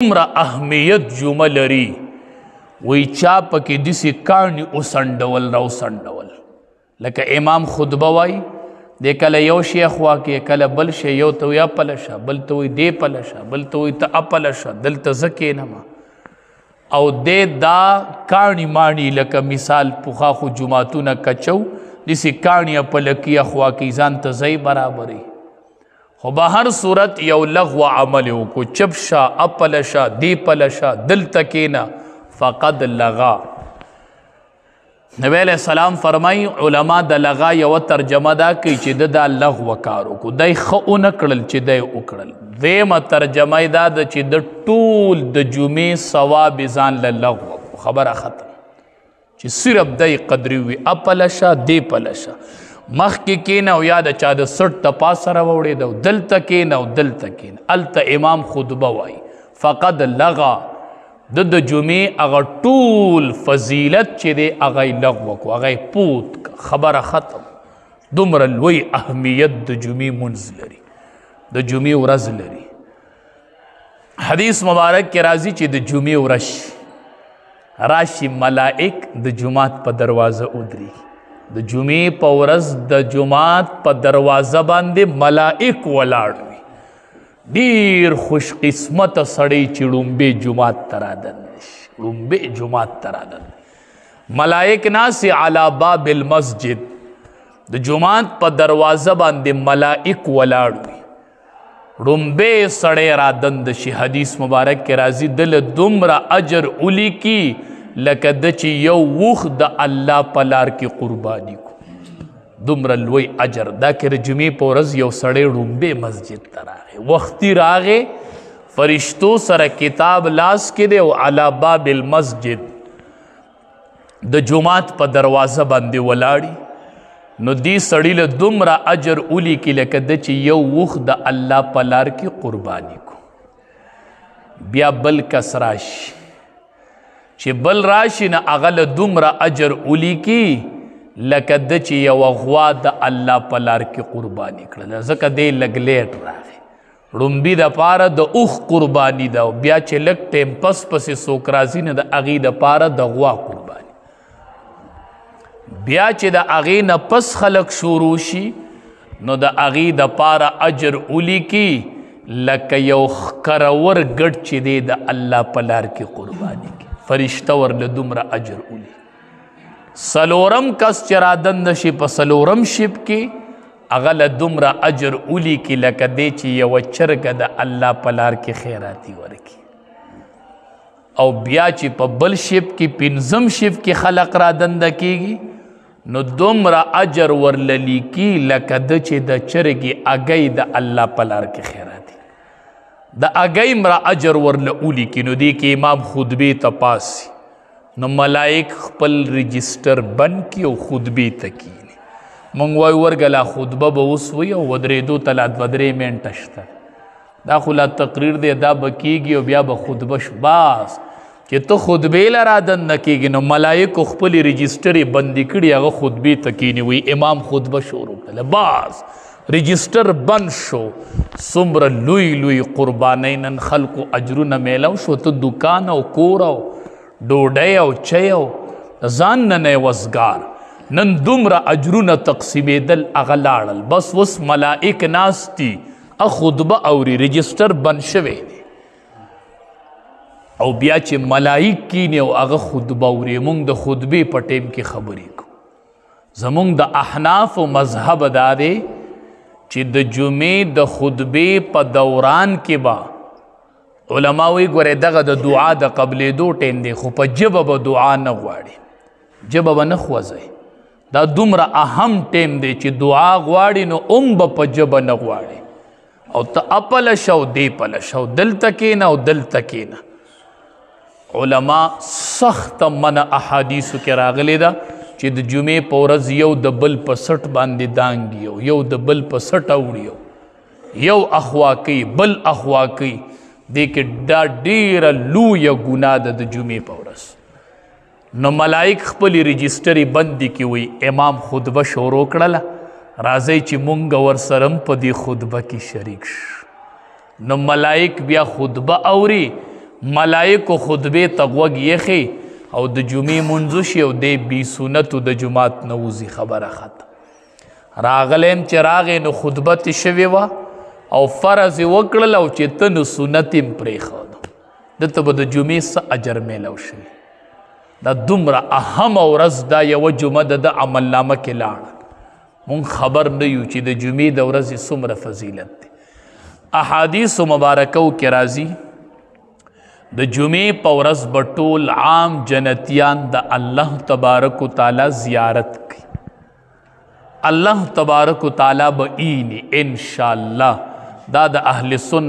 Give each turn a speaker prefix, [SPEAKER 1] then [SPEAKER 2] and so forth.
[SPEAKER 1] دومره اهمیت جمعه لري وی چا پکې داسې کاڼي وسنډول راوسنډول لکه امام خطبه وایي دی کله یو شیخ واقع کله بل شی یو ته وایي اپله شه بل ته وایي دې پله شه بل ته وایي ته اپله شه دلته زه کښېنمه او دی دا کاڼي ماڼي لکه مثال پخوا خو جوماتونه کچو داسې کاڼي اپله کي اخوا کوي ځان ته ځای برابروي خو به هر صورت یو لغو عمل وکړو چپ شه اپله شه دې پله شه دلته کښېنه فقد لغا نبی علیہ السلام فرمای علما د لغا یو ترجمه دا کوي چې د دا لغو کار وکړو دی ښه ونه کړل چې دی وکړل دیمه ترجمه یې دا ده چې د ټول د جمعې ثواب یې ځان له لغو وکړو خبره ختم چې صرف دی قدري وي اپله شه دې پله شه مخکې کښېنه او یا د چا د سټ تپاس سره واوړېده او دلته کښېنه او دلته کښېنه هلته امام خطبه وایي فقد لغا د جمعې هغه ټول فضیلت چې دی هغه یې لغوه کړو هغه یې پوت خبره ختم دومره لوی اهمیت د جمعې منځ لري د جمعې ورځ لري حدیث مبارک کې راځي چې د جمعې ورځ راشي ملائک د جومات په دروازه ودرېږي د جمعې په ورځ د جومات په دروازه باندې ملائک ولاړ وي ډیر خوش قسمته سړی چې ړومبې جومات ته رادننه شي ړومبې جومات ته رادننه ملائک ناسې علی باب المسجد د جومات په دروازه باندې ملائک ولاړ وي ړومبې سړی رادنده شي حدیث مبارک کې راځي دله دومره اجر ولیکي لکه د چې یو وخ د الله په لار کې قرباني کو دومره لوی اجر دا که د جمعې په ورځ یو سړی ړومبې مسجد ته راغی وختي راغی فرشتو سره کتاب لاس کې دی او علی باب المسجد د جومات په دروازه باندې ولاړي نو دې سړي له دومره اجر ولیکي لکه د چې یو وخ د الله په لار کې قرباني کو بیا بل کس راشي چې بل راشي نه هغه له دومره اجر ولیکي لکه د چې یوه غوا د الله په لار کې قرباني کړله ځکه دی لږ لیټ راغی ړومبي دپاره د اوښ قرباني ده او بیا چې لږ ټیم پس پسې څوک راځي نه د هغې دپاره د غوا قرباني بیا چې د هغې نه پس خلک شروع شي نو د هغې دپاره اجر ولیکي لکه یو ښکرور ګډ چې دی د الله په لار کې قرباني کوي فرشته ورله دومره اجر ولیکي سلورم کس چې رادنده شي په سلورم شب کې هغه له دومره اجر ولیکي لکه دی چې یوه چرګه د الله په لار کې خیراتي ورکړي او بیا چې په بل شب کې پنځم شب کې خلق رادنده کیږي نو دومره اجر ورله لیکي لکه د چې د چرګې اګۍ د الله په لار کې خیراتي د اګۍ مره اجر ورله ولیکي نو دی کې امام خطبې ته پاسي نو ملائک خپل رجسټر بند کي او خطبې ته کیني موږ وایو ورګله خطبه به اوس وي او ودرېدو ته لا دوه درې منټه شته دا خو لا تقریر دی دا به کیږي او بیا به خطبه شو باس چې ته خطبې له رادننه کیږي نو ملایکو خپلې رجسټرې بندي کړي هغه خطبې ته کیني وي امام خطبه شروع کړله باس رجسټر بند شو څومره لوی لوی قربانۍ نن خلکو اجرونه میلاو شو ته دکان او کور او ډوډۍ او چای او ځان نه وزګار نن دومره اجرونه تقسیمېدل هغه لاړل بس اوس ملائک ناست دي خطبه اوري رجسټر بند شوی دی او بیا چې ملائک کینې او هغه خطبه اوري موږ د خطبې په ټیم کې خبرې کوو زموږ د احنافو مذهب دا دی چې د جمعې د خطبې په دوران کې به علما وی ګورې دغه د دعا د قبلېدو ټیم دی خو په ژبه به دعا نه غواړي ژبه به نه خوځئ دا دومره اهم ټیم دی چې دعا غواړي نو به په ژبه نه غواړي او ته اپله شه او دې پله شه او دلته کښېنه او دلته کښېنه علما سخته منع احادیثو کې راغلې ده چې د جمعې په ورځ یو د بل په سټ باندې دانګي یو د بل په سټ اوړي یو اخوا کوي بل اخوا کوي دې کې دا ډیره لویه ګناه ده د جمعې په ورځ نو ملائک خپلې رجسټرې بندې کې وي امام خطبه شروع کړله راځئ چې مونږ ورسره په دې خطبه کې شریک شو نو ملائک بیا خطبه اوري ملائکو خطبه تغوږ یخي او د جمعې منځو شي او دی بی سنتو د جماعت نه وځي خبره ختم. راغلم چې راغې نو خطبه تې شوې وه او فرض یې وکړل او چې ته نو سنت یې پرېښود دته به د جمعې څه اجر میلو شوي. دا دومره اهمه ورځ دا یوه جمعه د عملنامه کې لاړه. مونږ خبر نه یو چې د جمعې د ورځې څومره فضیلت دی. احادیثو مبارکو کې راځي د جمعې په ورځ به ټول عام جنتیان د الله تبارک و تعالی زیارت کوي. الله تبارک و تعالی به اینی انشاءالله دا د اهل سنت